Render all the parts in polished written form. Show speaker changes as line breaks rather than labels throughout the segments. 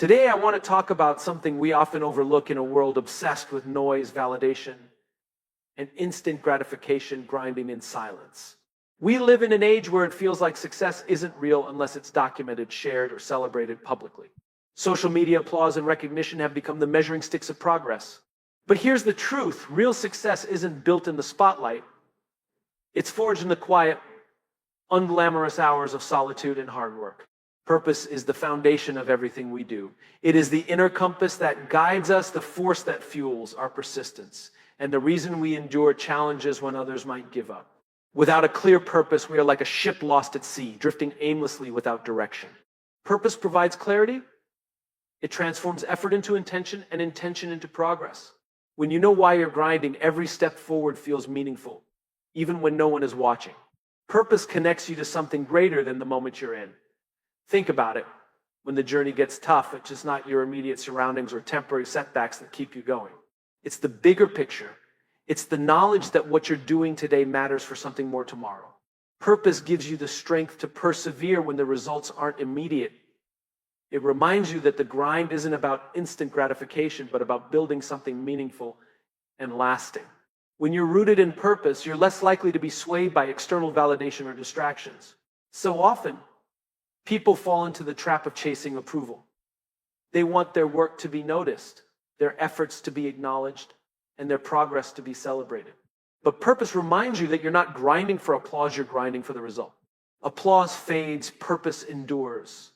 Today, I want to talk about something we often overlook in a world obsessed with noise, validation, and instant gratification grinding in silence. We live in an age where it feels like success isn't real unless it's documented, shared, or celebrated publicly. Social media applause and recognition have become the measuring sticks of progress. But here's the truth: real success isn't built in the spotlight. It's forged in the quiet, unglamorous hours of solitude and hard work. Purpose is the foundation of everything we do. It is the inner compass that guides us, the force that fuels our persistence, and the reason we endure challenges when others might give up. Without a clear purpose, we are like a ship lost at sea, drifting aimlessly without direction. Purpose provides clarity. It transforms effort into intention and intention into progress. When you know why you're grinding, every step forward feels meaningful, even when no one is watching. Purpose connects you to something greater than the moment you're in. Think about it. When the journey gets tough, it's just not your immediate surroundings or temporary setbacks that keep you going. It's the bigger picture. It's the knowledge that what you're doing today matters for something more tomorrow. Purpose gives you the strength to persevere when the results aren't immediate. It reminds you that the grind isn't about instant gratification, but about building something meaningful and lasting. When you're rooted in purpose, you're less likely to be swayed by external validation or distractions. So often, people fall into the trap of chasing approval. They want their work to be noticed, their efforts to be acknowledged, and their progress to be celebrated. But purpose reminds you that you're not grinding for applause, you're grinding for the result. Applause fades, purpose endures.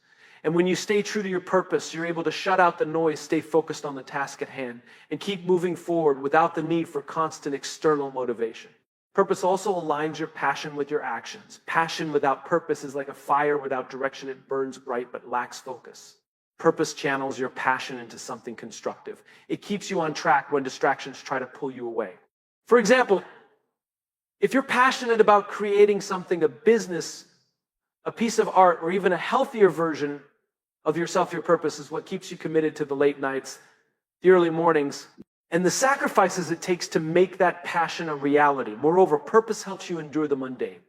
And when you stay true to your purpose, you're able to shut out the noise, stay focused on the task at hand, and keep moving forward without the need for constant external motivation. Purpose also aligns your passion with your actions. Passion without purpose is like a fire without direction. It burns bright but lacks focus. Purpose channels your passion into something constructive. It keeps you on track when distractions try to pull you away. For example, if you're passionate about creating something, a business, a piece of art, or even a healthier version of yourself, your purpose is what keeps you committed to the late nights, the early mornings, and the sacrifices it takes to make that passion a reality. Moreover, purpose helps you endure the mundane.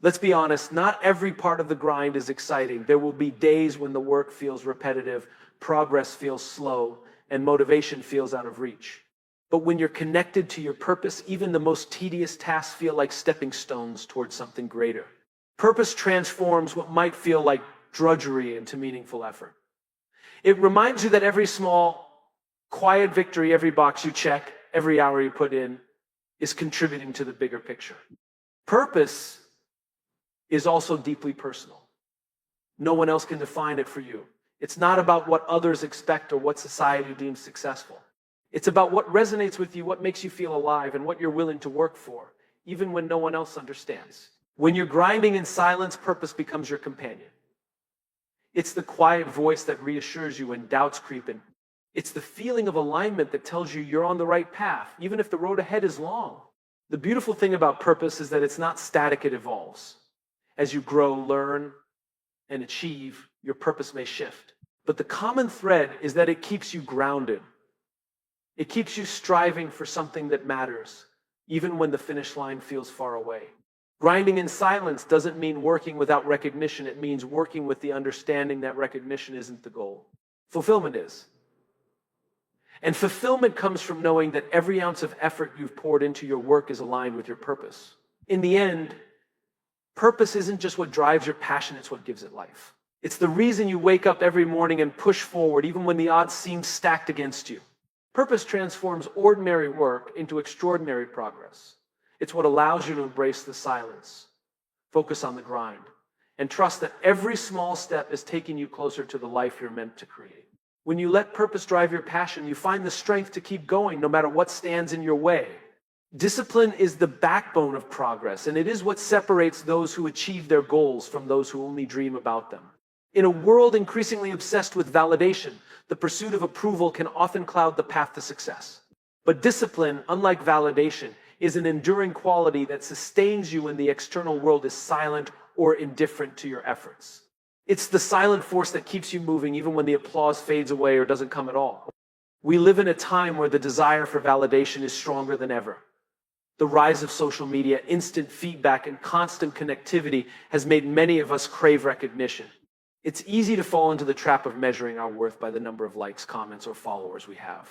Let's be honest, not every part of the grind is exciting. There will be days when the work feels repetitive, progress feels slow, and motivation feels out of reach. But when you're connected to your purpose, even the most tedious tasks feel like stepping stones towards something greater. Purpose transforms what might feel like drudgery into meaningful effort. It reminds you that every small, quiet victory, every box you check, every hour you put in, is contributing to the bigger picture. Purpose is also deeply personal. No one else can define it for you. It's not about what others expect or what society deems successful. It's about what resonates with you, what makes you feel alive, and what you're willing to work for, even when no one else understands. When you're grinding in silence, purpose becomes your companion. It's the quiet voice that reassures you when doubts creep in. It's the feeling of alignment that tells you you're on the right path, even if the road ahead is long. The beautiful thing about purpose is that it's not static, it evolves. As you grow, learn, and achieve, your purpose may shift. But the common thread is that it keeps you grounded. It keeps you striving for something that matters, even when the finish line feels far away. Grinding in silence doesn't mean working without recognition. It means working with the understanding that recognition isn't the goal. Fulfillment is. And fulfillment comes from knowing that every ounce of effort you've poured into your work is aligned with your purpose. In the end, purpose isn't just what drives your passion, it's what gives it life. It's the reason you wake up every morning and push forward, even when the odds seem stacked against you. Purpose transforms ordinary work into extraordinary progress. It's what allows you to embrace the silence, focus on the grind, and trust that every small step is taking you closer to the life you're meant to create. When you let purpose drive your passion, you find the strength to keep going no matter what stands in your way. Discipline is the backbone of progress, and it is what separates those who achieve their goals from those who only dream about them. In a world increasingly obsessed with validation, the pursuit of approval can often cloud the path to success. But discipline, unlike validation, is an enduring quality that sustains you when the external world is silent or indifferent to your efforts. It's the silent force that keeps you moving even when the applause fades away or doesn't come at all. We live in a time where the desire for validation is stronger than ever. The rise of social media, instant feedback, and constant connectivity has made many of us crave recognition. It's easy to fall into the trap of measuring our worth by the number of likes, comments, or followers we have.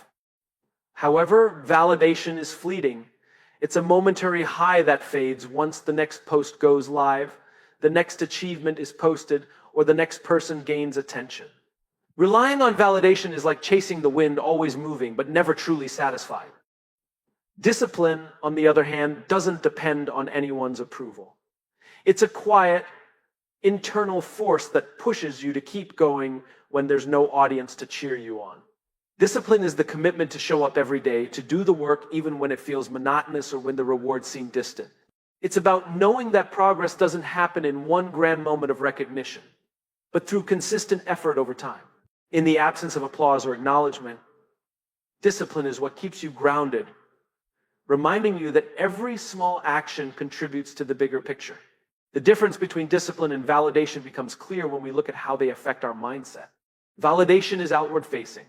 However, validation is fleeting. It's a momentary high that fades once the next post goes live, the next achievement is posted, or the next person gains attention. Relying on validation is like chasing the wind, always moving, but never truly satisfied. Discipline, on the other hand, doesn't depend on anyone's approval. It's a quiet, internal force that pushes you to keep going when there's no audience to cheer you on. Discipline is the commitment to show up every day, to do the work even when it feels monotonous or when the rewards seem distant. It's about knowing that progress doesn't happen in one grand moment of recognition, but through consistent effort over time. In the absence of applause or acknowledgement, discipline is what keeps you grounded, reminding you that every small action contributes to the bigger picture. The difference between discipline and validation becomes clear when we look at how they affect our mindset. Validation is outward-facing.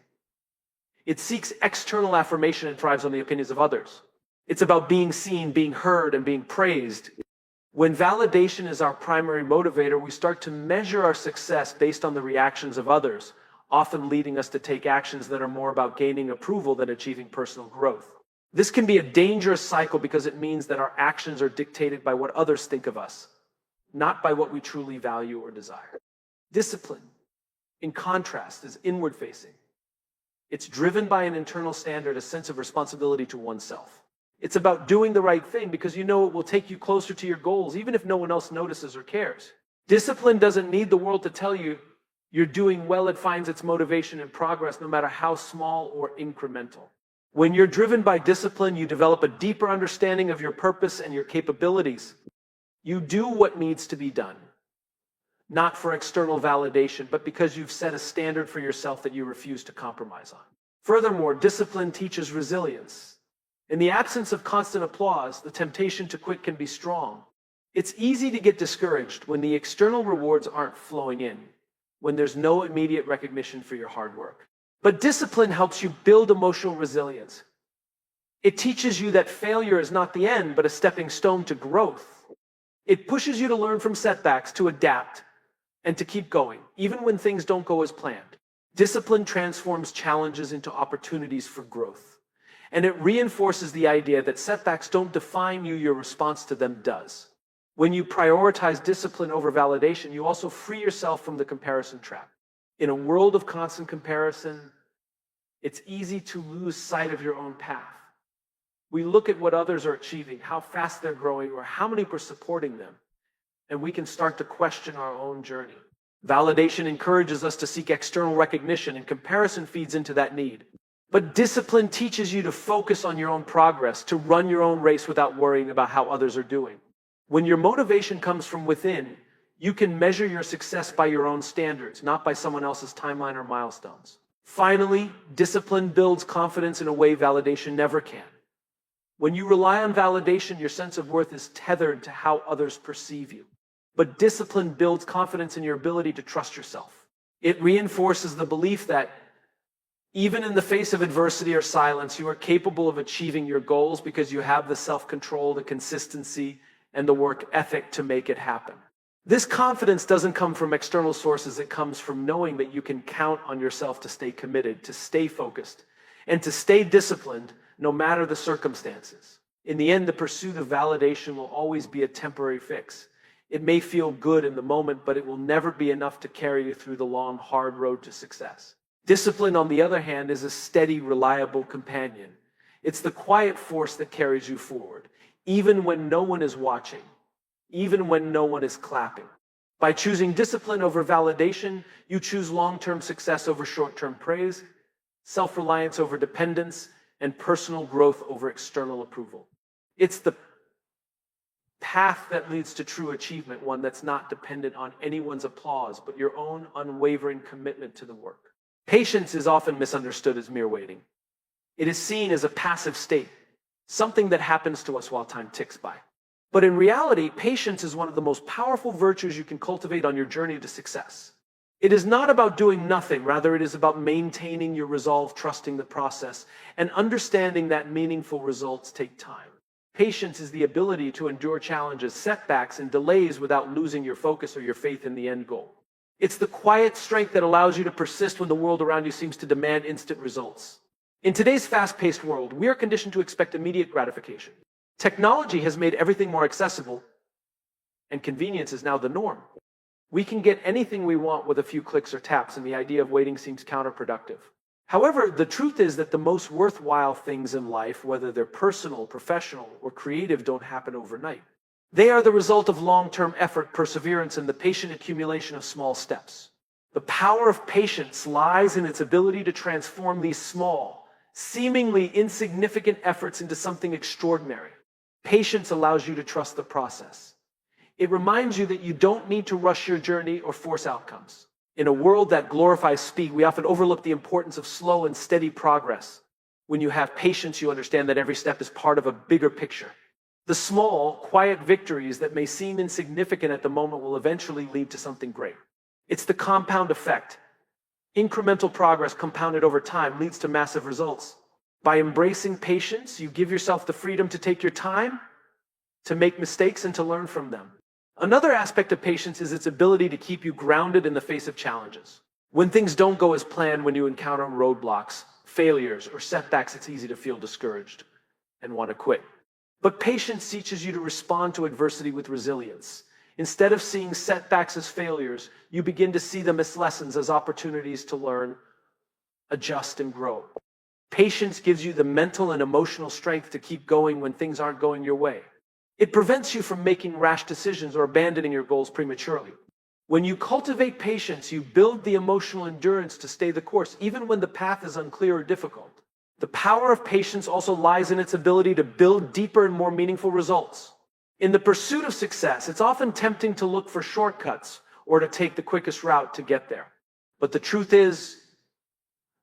It seeks external affirmation and thrives on the opinions of others. It's about being seen, being heard, and being praised. When validation is our primary motivator, we start to measure our success based on the reactions of others, often leading us to take actions that are more about gaining approval than achieving personal growth. This can be a dangerous cycle because it means that our actions are dictated by what others think of us, not by what we truly value or desire. Discipline, in contrast, is inward-facing. It's driven by an internal standard, a sense of responsibility to oneself. It's about doing the right thing because you know it will take you closer to your goals, even if no one else notices or cares. Discipline doesn't need the world to tell you you're doing well. It finds its motivation in progress, no matter how small or incremental. When you're driven by discipline, you develop a deeper understanding of your purpose and your capabilities. You do what needs to be done, not for external validation, but because you've set a standard for yourself that you refuse to compromise on. Furthermore, discipline teaches resilience. In the absence of constant applause, the temptation to quit can be strong. It's easy to get discouraged when the external rewards aren't flowing in, when there's no immediate recognition for your hard work. But discipline helps you build emotional resilience. It teaches you that failure is not the end, but a stepping stone to growth. It pushes you to learn from setbacks, to adapt, and to keep going, even when things don't go as planned. Discipline transforms challenges into opportunities for growth. And it reinforces the idea that setbacks don't define you, your response to them does. When you prioritize discipline over validation, you also free yourself from the comparison trap. In a world of constant comparison, it's easy to lose sight of your own path. We look at what others are achieving, how fast they're growing, or how many are supporting them, and we can start to question our own journey. Validation encourages us to seek external recognition, and comparison feeds into that need. But discipline teaches you to focus on your own progress, to run your own race without worrying about how others are doing. When your motivation comes from within, you can measure your success by your own standards, not by someone else's timeline or milestones. Finally, discipline builds confidence in a way validation never can. When you rely on validation, your sense of worth is tethered to how others perceive you. But discipline builds confidence in your ability to trust yourself. It reinforces the belief that even in the face of adversity or silence, you are capable of achieving your goals because you have the self-control, the consistency, and the work ethic to make it happen. This confidence doesn't come from external sources. It comes from knowing that you can count on yourself to stay committed, to stay focused, and to stay disciplined no matter the circumstances. In the end, the pursuit of validation will always be a temporary fix. It may feel good in the moment, but it will never be enough to carry you through the long, hard road to success. Discipline, on the other hand, is a steady, reliable companion. It's the quiet force that carries you forward, even when no one is watching, even when no one is clapping. By choosing discipline over validation, you choose long-term success over short-term praise, self-reliance over dependence, and personal growth over external approval. It's the path that leads to true achievement, one that's not dependent on anyone's applause, but your own unwavering commitment to the work. Patience is often misunderstood as mere waiting. It is seen as a passive state, something that happens to us while time ticks by. But in reality, patience is one of the most powerful virtues you can cultivate on your journey to success. It is not about doing nothing, rather it is about maintaining your resolve, trusting the process, and understanding that meaningful results take time. Patience is the ability to endure challenges, setbacks, and delays without losing your focus or your faith in the end goal. It's the quiet strength that allows you to persist when the world around you seems to demand instant results. In today's fast-paced world, we are conditioned to expect immediate gratification. Technology has made everything more accessible, and convenience is now the norm. We can get anything we want with a few clicks or taps, and the idea of waiting seems counterproductive. However, the truth is that the most worthwhile things in life, whether they're personal, professional, or creative, don't happen overnight. They are the result of long-term effort, perseverance, and the patient accumulation of small steps. The power of patience lies in its ability to transform these small, seemingly insignificant efforts into something extraordinary. Patience allows you to trust the process. It reminds you that you don't need to rush your journey or force outcomes. In a world that glorifies speed, we often overlook the importance of slow and steady progress. When you have patience, you understand that every step is part of a bigger picture. The small, quiet victories that may seem insignificant at the moment will eventually lead to something great. It's the compound effect. Incremental progress compounded over time leads to massive results. By embracing patience, you give yourself the freedom to take your time, to make mistakes, and to learn from them. Another aspect of patience is its ability to keep you grounded in the face of challenges. When things don't go as planned, when you encounter roadblocks, failures, or setbacks, it's easy to feel discouraged and want to quit. But patience teaches you to respond to adversity with resilience. Instead of seeing setbacks as failures, you begin to see them as lessons, as opportunities to learn, adjust, and grow. Patience gives you the mental and emotional strength to keep going when things aren't going your way. It prevents you from making rash decisions or abandoning your goals prematurely. When you cultivate patience, you build the emotional endurance to stay the course, even when the path is unclear or difficult. The power of patience also lies in its ability to build deeper and more meaningful results. In the pursuit of success, it's often tempting to look for shortcuts or to take the quickest route to get there. But the truth is,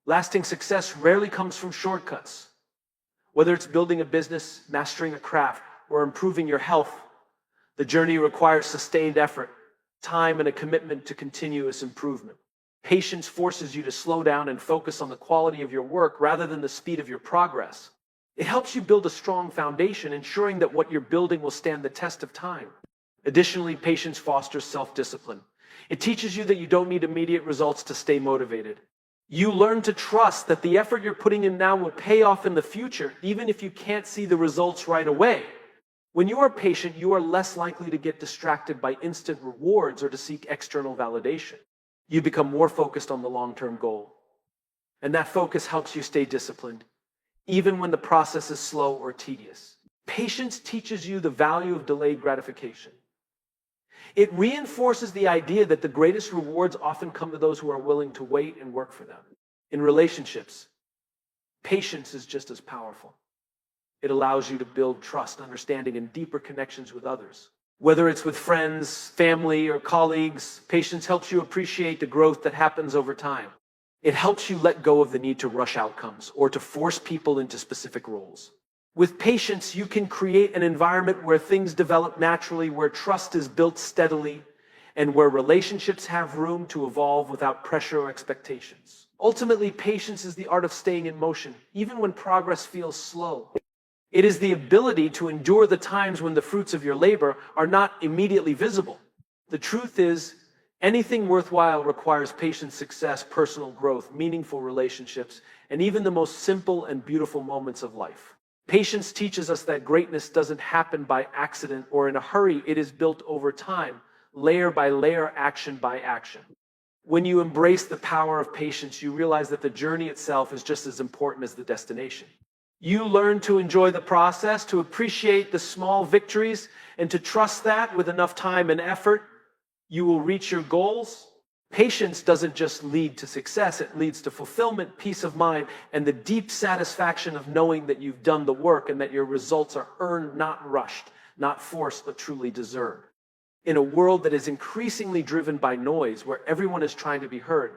lasting success rarely comes from shortcuts. Whether it's building a business, mastering a craft, or improving your health, the journey requires sustained effort, time, and a commitment to continuous improvement. Patience forces you to slow down and focus on the quality of your work rather than the speed of your progress. It helps you build a strong foundation, ensuring that what you're building will stand the test of time. Additionally, patience fosters self-discipline. It teaches you that you don't need immediate results to stay motivated. You learn to trust that the effort you're putting in now will pay off in the future, even if you can't see the results right away. When you are patient, you are less likely to get distracted by instant rewards or to seek external validation. You become more focused on the long-term goal. And that focus helps you stay disciplined, even when the process is slow or tedious. Patience teaches you the value of delayed gratification. It reinforces the idea that the greatest rewards often come to those who are willing to wait and work for them. In relationships, patience is just as powerful. It allows you to build trust, understanding, and deeper connections with others. Whether it's with friends, family, or colleagues, patience helps you appreciate the growth that happens over time. It helps you let go of the need to rush outcomes or to force people into specific roles. With patience, you can create an environment where things develop naturally, where trust is built steadily, and where relationships have room to evolve without pressure or expectations. Ultimately, patience is the art of staying in motion, even when progress feels slow. It is the ability to endure the times when the fruits of your labor are not immediately visible. The truth is, anything worthwhile requires patient success, personal growth, meaningful relationships, and even the most simple and beautiful moments of life. Patience teaches us that greatness doesn't happen by accident or in a hurry. It is built over time, layer by layer, action by action. When you embrace the power of patience, you realize that the journey itself is just as important as the destination. You learn to enjoy the process, to appreciate the small victories, and to trust that with enough time and effort, you will reach your goals. Patience doesn't just lead to success, it leads to fulfillment, peace of mind, and the deep satisfaction of knowing that you've done the work and that your results are earned, not rushed, not forced, but truly deserved. In a world that is increasingly driven by noise, where everyone is trying to be heard,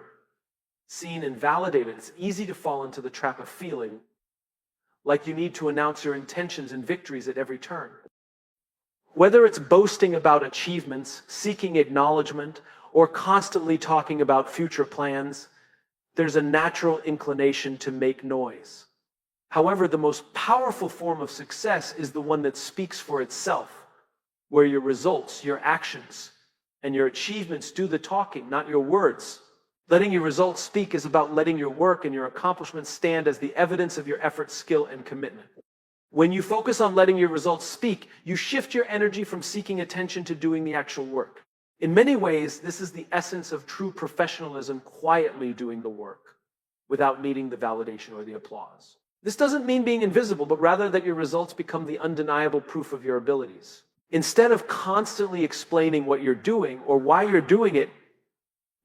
seen, and validated, it's easy to fall into the trap of feeling like you need to announce your intentions and victories at every turn. Whether it's boasting about achievements, seeking acknowledgement, or constantly talking about future plans, there's a natural inclination to make noise. However, the most powerful form of success is the one that speaks for itself, where your results, your actions, and your achievements do the talking, not your words. Letting your results speak is about letting your work and your accomplishments stand as the evidence of your effort, skill, and commitment. When you focus on letting your results speak, you shift your energy from seeking attention to doing the actual work. In many ways, this is the essence of true professionalism, quietly doing the work without needing the validation or the applause. This doesn't mean being invisible, but rather that your results become the undeniable proof of your abilities. Instead of constantly explaining what you're doing or why you're doing it,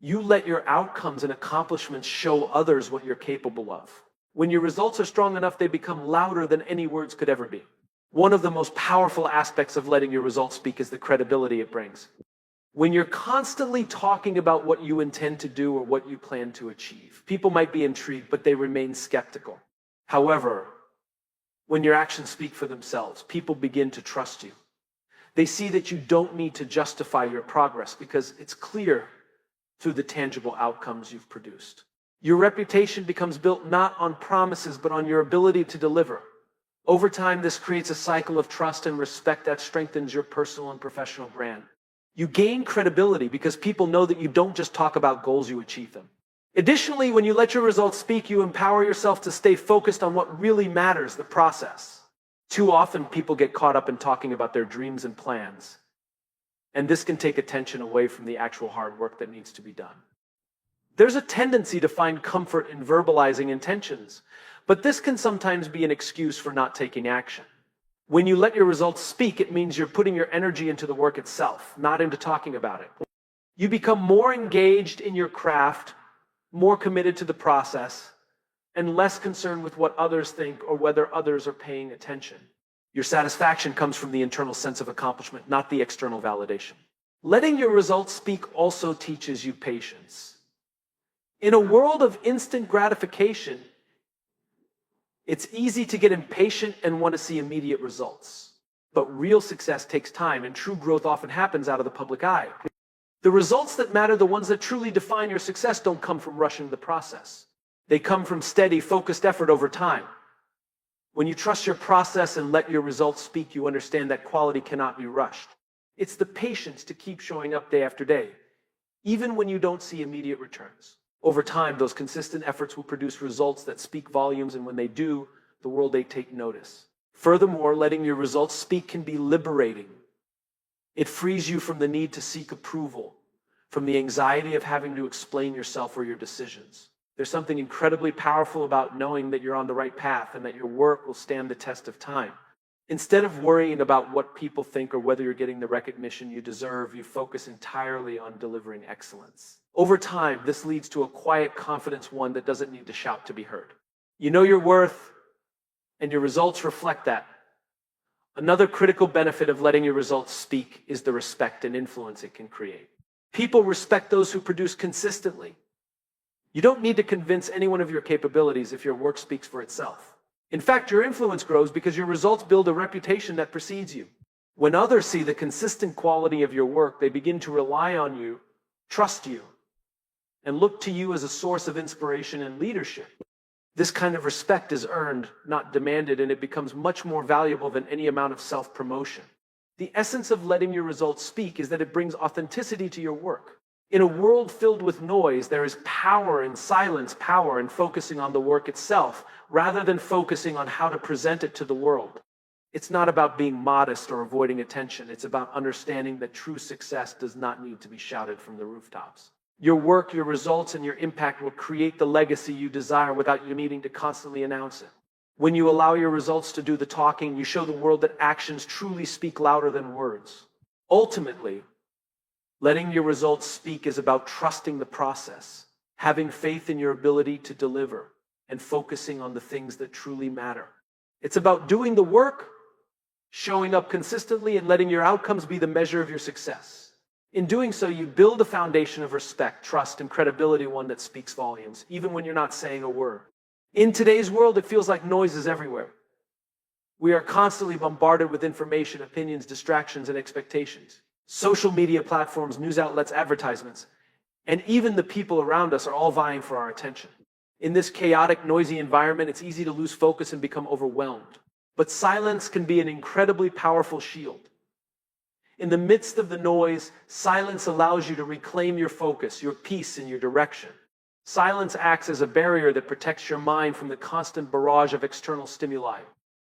you let your outcomes and accomplishments show others what you're capable of. When your results are strong enough, they become louder than any words could ever be. One of the most powerful aspects of letting your results speak is the credibility it brings. When you're constantly talking about what you intend to do or what you plan to achieve, people might be intrigued, but they remain skeptical. However, when your actions speak for themselves, people begin to trust you. They see that you don't need to justify your progress because it's clear through the tangible outcomes you've produced. Your reputation becomes built not on promises, but on your ability to deliver. Over time, this creates a cycle of trust and respect that strengthens your personal and professional brand. You gain credibility because people know that you don't just talk about goals, you achieve them. Additionally, when you let your results speak, you empower yourself to stay focused on what really matters, the process. Too often, people get caught up in talking about their dreams and plans, and this can take attention away from the actual hard work that needs to be done. There's a tendency to find comfort in verbalizing intentions, but this can sometimes be an excuse for not taking action. When you let your results speak, it means you're putting your energy into the work itself, not into talking about it. You become more engaged in your craft, more committed to the process, and less concerned with what others think or whether others are paying attention. Your satisfaction comes from the internal sense of accomplishment, not the external validation. Letting your results speak also teaches you patience. In a world of instant gratification, it's easy to get impatient and want to see immediate results. But real success takes time, and true growth often happens out of the public eye. The results that matter, the ones that truly define your success, don't come from rushing the process. They come from steady, focused effort over time. When you trust your process and let your results speak, you understand that quality cannot be rushed. It's the patience to keep showing up day after day, even when you don't see immediate returns. Over time, those consistent efforts will produce results that speak volumes, and when they do, the world may take notice. Furthermore, letting your results speak can be liberating. It frees you from the need to seek approval, from the anxiety of having to explain yourself or your decisions. There's something incredibly powerful about knowing that you're on the right path and that your work will stand the test of time. Instead of worrying about what people think or whether you're getting the recognition you deserve, you focus entirely on delivering excellence. Over time, this leads to a quiet confidence, one that doesn't need to shout to be heard. You know your worth, and your results reflect that. Another critical benefit of letting your results speak is the respect and influence it can create. People respect those who produce consistently. You don't need to convince anyone of your capabilities if your work speaks for itself. In fact, your influence grows because your results build a reputation that precedes you. When others see the consistent quality of your work, they begin to rely on you, trust you, and look to you as a source of inspiration and leadership. This kind of respect is earned, not demanded, and it becomes much more valuable than any amount of self-promotion. The essence of letting your results speak is that it brings authenticity to your work. In a world filled with noise, there is power in silence, power in focusing on the work itself, rather than focusing on how to present it to the world. It's not about being modest or avoiding attention. It's about understanding that true success does not need to be shouted from the rooftops. Your work, your results, and your impact will create the legacy you desire without you needing to constantly announce it. When you allow your results to do the talking, you show the world that actions truly speak louder than words. Ultimately, letting your results speak is about trusting the process, having faith in your ability to deliver, and focusing on the things that truly matter. It's about doing the work, showing up consistently, and letting your outcomes be the measure of your success. In doing so, you build a foundation of respect, trust, and credibility, one that speaks volumes, even when you're not saying a word. In today's world, it feels like noise is everywhere. We are constantly bombarded with information, opinions, distractions, and expectations. Social media platforms, news outlets, advertisements, and even the people around us are all vying for our attention. In this chaotic, noisy environment, it's easy to lose focus and become overwhelmed. But silence can be an incredibly powerful shield. In the midst of the noise, silence allows you to reclaim your focus, your peace, and your direction. Silence acts as a barrier that protects your mind from the constant barrage of external stimuli.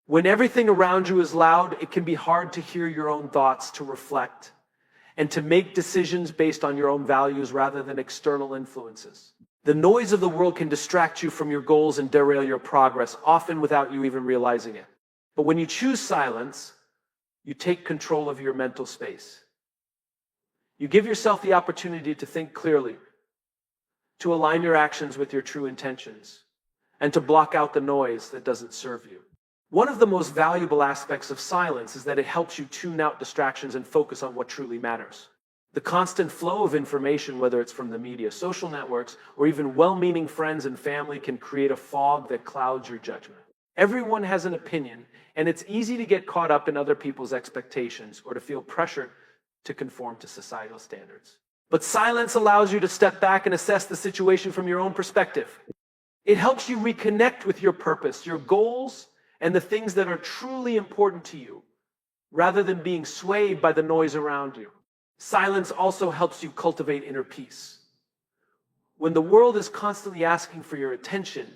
When everything around you is loud, it can be hard to hear your own thoughts, to reflect, and to make decisions based on your own values rather than external influences. The noise of the world can distract you from your goals and derail your progress, often without you even realizing it. But when you choose silence, you take control of your mental space. You give yourself the opportunity to think clearly, to align your actions with your true intentions, and to block out the noise that doesn't serve you. One of the most valuable aspects of silence is that it helps you tune out distractions and focus on what truly matters. The constant flow of information, whether it's from the media, social networks, or even well-meaning friends and family, can create a fog that clouds your judgment. Everyone has an opinion, and it's easy to get caught up in other people's expectations or to feel pressure to conform to societal standards. But silence allows you to step back and assess the situation from your own perspective. It helps you reconnect with your purpose, your goals, and the things that are truly important to you, rather than being swayed by the noise around you. Silence also helps you cultivate inner peace. When the world is constantly asking for your attention,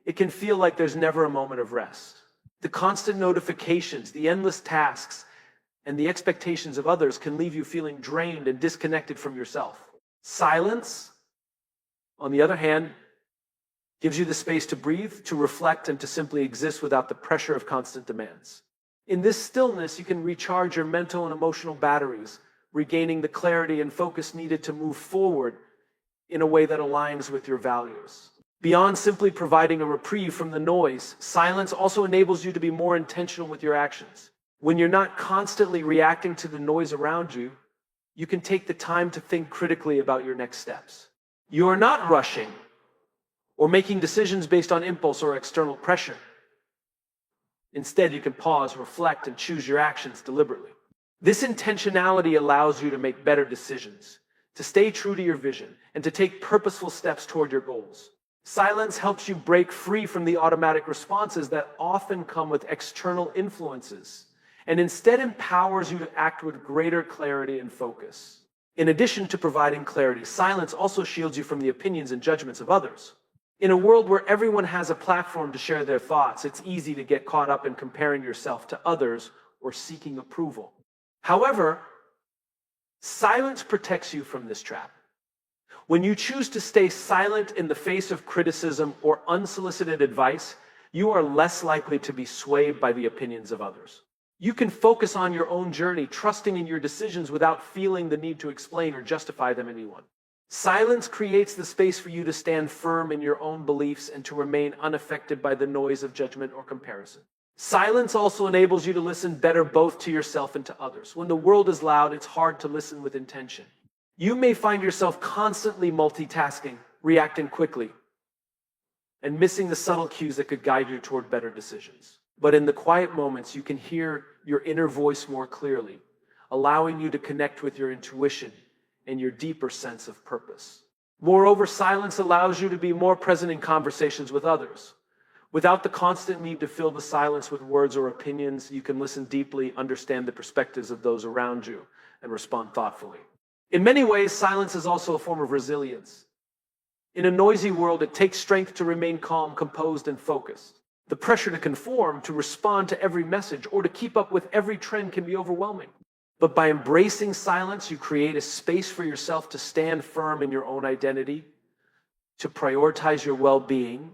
it can feel like there's never a moment of rest. The constant notifications, the endless tasks, and the expectations of others can leave you feeling drained and disconnected from yourself. Silence, on the other hand, gives you the space to breathe, to reflect, and to simply exist without the pressure of constant demands. In this stillness, you can recharge your mental and emotional batteries, regaining the clarity and focus needed to move forward in a way that aligns with your values. Beyond simply providing a reprieve from the noise, silence also enables you to be more intentional with your actions. When you're not constantly reacting to the noise around you, you can take the time to think critically about your next steps. You are not rushing or making decisions based on impulse or external pressure. Instead, you can pause, reflect, and choose your actions deliberately. This intentionality allows you to make better decisions, to stay true to your vision, and to take purposeful steps toward your goals. Silence helps you break free from the automatic responses that often come with external influences, and instead empowers you to act with greater clarity and focus. In addition to providing clarity, silence also shields you from the opinions and judgments of others. In a world where everyone has a platform to share their thoughts, it's easy to get caught up in comparing yourself to others or seeking approval. However, silence protects you from this trap. When you choose to stay silent in the face of criticism or unsolicited advice, you are less likely to be swayed by the opinions of others. You can focus on your own journey, trusting in your decisions without feeling the need to explain or justify them to anyone. Silence creates the space for you to stand firm in your own beliefs and to remain unaffected by the noise of judgment or comparison. Silence also enables you to listen better both to yourself and to others. When the world is loud, it's hard to listen with intention. You may find yourself constantly multitasking, reacting quickly, and missing the subtle cues that could guide you toward better decisions. But in the quiet moments, you can hear your inner voice more clearly, allowing you to connect with your intuition and your deeper sense of purpose. Moreover, silence allows you to be more present in conversations with others. Without the constant need to fill the silence with words or opinions, you can listen deeply, understand the perspectives of those around you, and respond thoughtfully. In many ways, silence is also a form of resilience. In a noisy world, it takes strength to remain calm, composed, and focused. The pressure to conform, to respond to every message, or to keep up with every trend can be overwhelming. But by embracing silence, you create a space for yourself to stand firm in your own identity, to prioritize your well-being,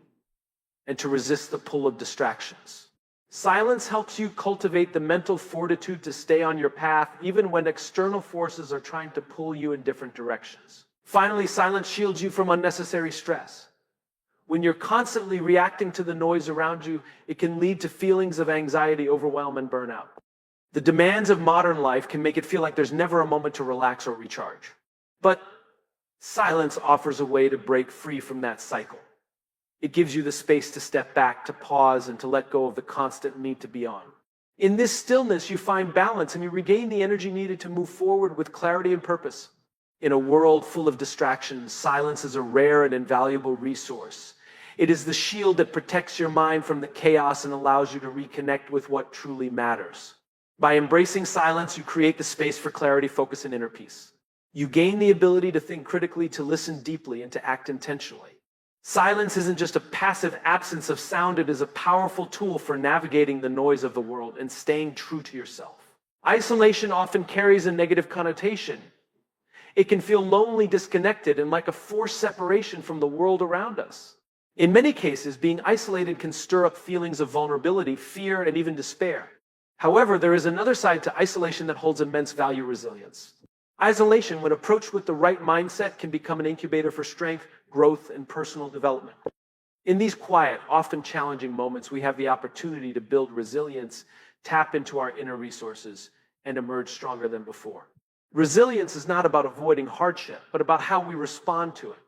and to resist the pull of distractions. Silence helps you cultivate the mental fortitude to stay on your path, even when external forces are trying to pull you in different directions. Finally, silence shields you from unnecessary stress. When you're constantly reacting to the noise around you, it can lead to feelings of anxiety, overwhelm, and burnout. The demands of modern life can make it feel like there's never a moment to relax or recharge. But silence offers a way to break free from that cycle. It gives you the space to step back, to pause, and to let go of the constant need to be on. In this stillness, you find balance and you regain the energy needed to move forward with clarity and purpose. In a world full of distractions, silence is a rare and invaluable resource. It is the shield that protects your mind from the chaos and allows you to reconnect with what truly matters. By embracing silence, you create the space for clarity, focus, and inner peace. You gain the ability to think critically, to listen deeply, and to act intentionally. Silence isn't just a passive absence of sound, it is a powerful tool for navigating the noise of the world and staying true to yourself. Isolation often carries a negative connotation. It can feel lonely, disconnected, and like a forced separation from the world around us. In many cases, being isolated can stir up feelings of vulnerability, fear, and even despair. However, there is another side to isolation that holds immense value: resilience. Isolation, when approached with the right mindset, can become an incubator for strength, growth, and personal development. In these quiet, often challenging moments, we have the opportunity to build resilience, tap into our inner resources, and emerge stronger than before. Resilience is not about avoiding hardship, but about how we respond to it.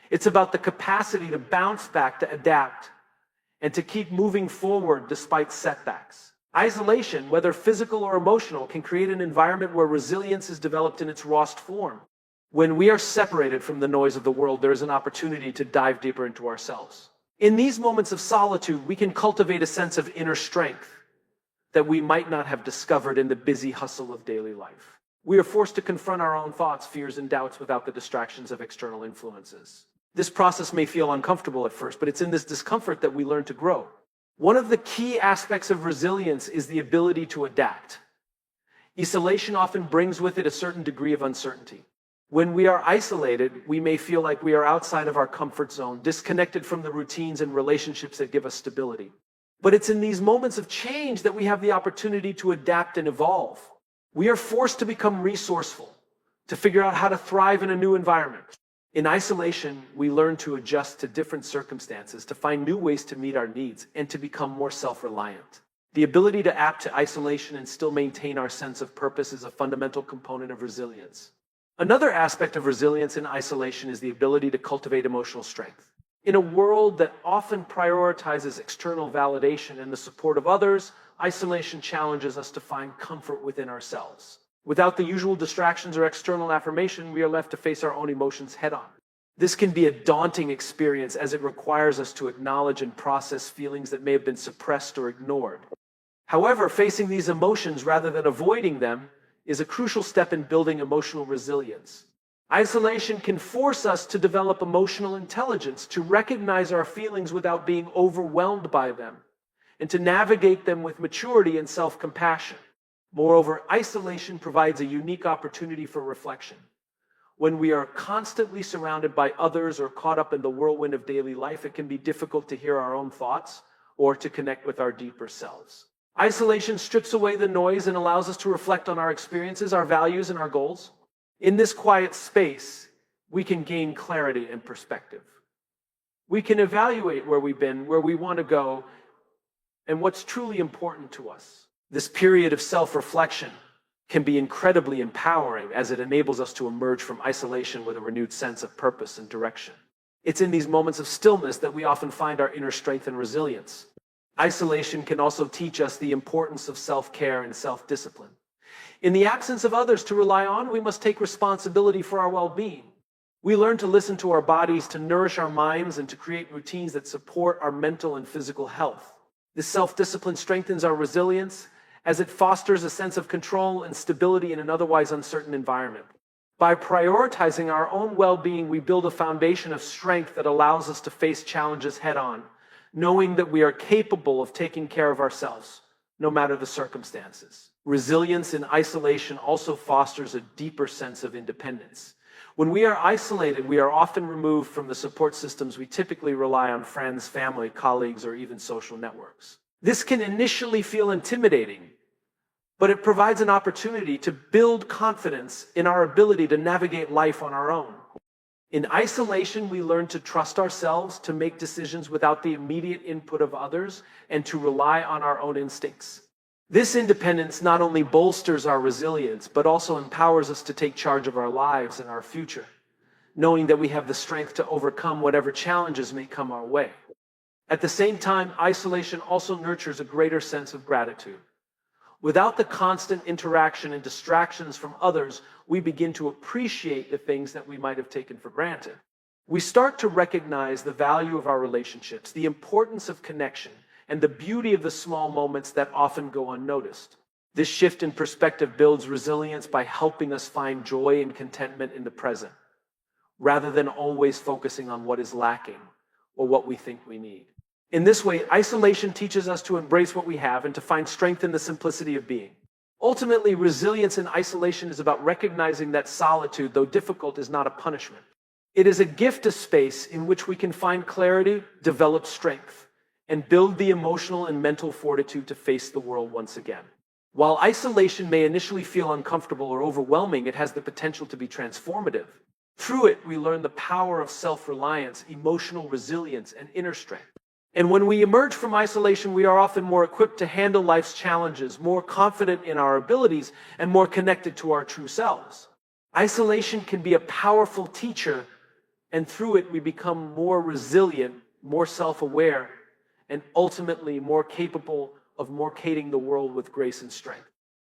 It's about the capacity to bounce back, to adapt, and to keep moving forward despite setbacks. Isolation, whether physical or emotional, can create an environment where resilience is developed in its rawest form. When we are separated from the noise of the world, there is an opportunity to dive deeper into ourselves. In these moments of solitude, we can cultivate a sense of inner strength that we might not have discovered in the busy hustle of daily life. We are forced to confront our own thoughts, fears, and doubts without the distractions of external influences. This process may feel uncomfortable at first, but it's in this discomfort that we learn to grow. One of the key aspects of resilience is the ability to adapt. Isolation often brings with it a certain degree of uncertainty. When we are isolated, we may feel like we are outside of our comfort zone, disconnected from the routines and relationships that give us stability. But it's in these moments of change that we have the opportunity to adapt and evolve. We are forced to become resourceful, to figure out how to thrive in a new environment. In isolation, we learn to adjust to different circumstances, to find new ways to meet our needs, and to become more self-reliant. The ability to adapt to isolation and still maintain our sense of purpose is a fundamental component of resilience. Another aspect of resilience in isolation is the ability to cultivate emotional strength. In a world that often prioritizes external validation and the support of others, isolation challenges us to find comfort within ourselves. Without the usual distractions or external affirmation, we are left to face our own emotions head-on. This can be a daunting experience, as it requires us to acknowledge and process feelings that may have been suppressed or ignored. However, facing these emotions rather than avoiding them is a crucial step in building emotional resilience. Isolation can force us to develop emotional intelligence, to recognize our feelings without being overwhelmed by them, and to navigate them with maturity and self-compassion. Moreover, isolation provides a unique opportunity for reflection. When we are constantly surrounded by others or caught up in the whirlwind of daily life, it can be difficult to hear our own thoughts or to connect with our deeper selves. Isolation strips away the noise and allows us to reflect on our experiences, our values, and our goals. In this quiet space, we can gain clarity and perspective. We can evaluate where we've been, where we want to go, and what's truly important to us. This period of self-reflection can be incredibly empowering, as it enables us to emerge from isolation with a renewed sense of purpose and direction. It's in these moments of stillness that we often find our inner strength and resilience. Isolation can also teach us the importance of self-care and self-discipline. In the absence of others to rely on, we must take responsibility for our well-being. We learn to listen to our bodies, to nourish our minds, and to create routines that support our mental and physical health. This self-discipline strengthens our resilience, as it fosters a sense of control and stability in an otherwise uncertain environment. By prioritizing our own well-being, we build a foundation of strength that allows us to face challenges head-on, knowing that we are capable of taking care of ourselves, no matter the circumstances. Resilience in isolation also fosters a deeper sense of independence. When we are isolated, we are often removed from the support systems we typically rely on: friends, family, colleagues, or even social networks. This can initially feel intimidating, but it provides an opportunity to build confidence in our ability to navigate life on our own. In isolation, we learn to trust ourselves, to make decisions without the immediate input of others, and to rely on our own instincts. This independence not only bolsters our resilience, but also empowers us to take charge of our lives and our future, knowing that we have the strength to overcome whatever challenges may come our way. At the same time, isolation also nurtures a greater sense of gratitude. Without the constant interaction and distractions from others, we begin to appreciate the things that we might have taken for granted. We start to recognize the value of our relationships, the importance of connection, and the beauty of the small moments that often go unnoticed. This shift in perspective builds resilience by helping us find joy and contentment in the present, rather than always focusing on what is lacking or what we think we need. In this way, isolation teaches us to embrace what we have and to find strength in the simplicity of being. Ultimately, resilience in isolation is about recognizing that solitude, though difficult, is not a punishment. It is a gift of space in which we can find clarity, develop strength, and build the emotional and mental fortitude to face the world once again. While isolation may initially feel uncomfortable or overwhelming, it has the potential to be transformative. Through it, we learn the power of self-reliance, emotional resilience, and inner strength. And when we emerge from isolation, we are often more equipped to handle life's challenges, more confident in our abilities, and more connected to our true selves. Isolation can be a powerful teacher, and through it, we become more resilient, more self-aware, and ultimately more capable of navigating the world with grace and strength.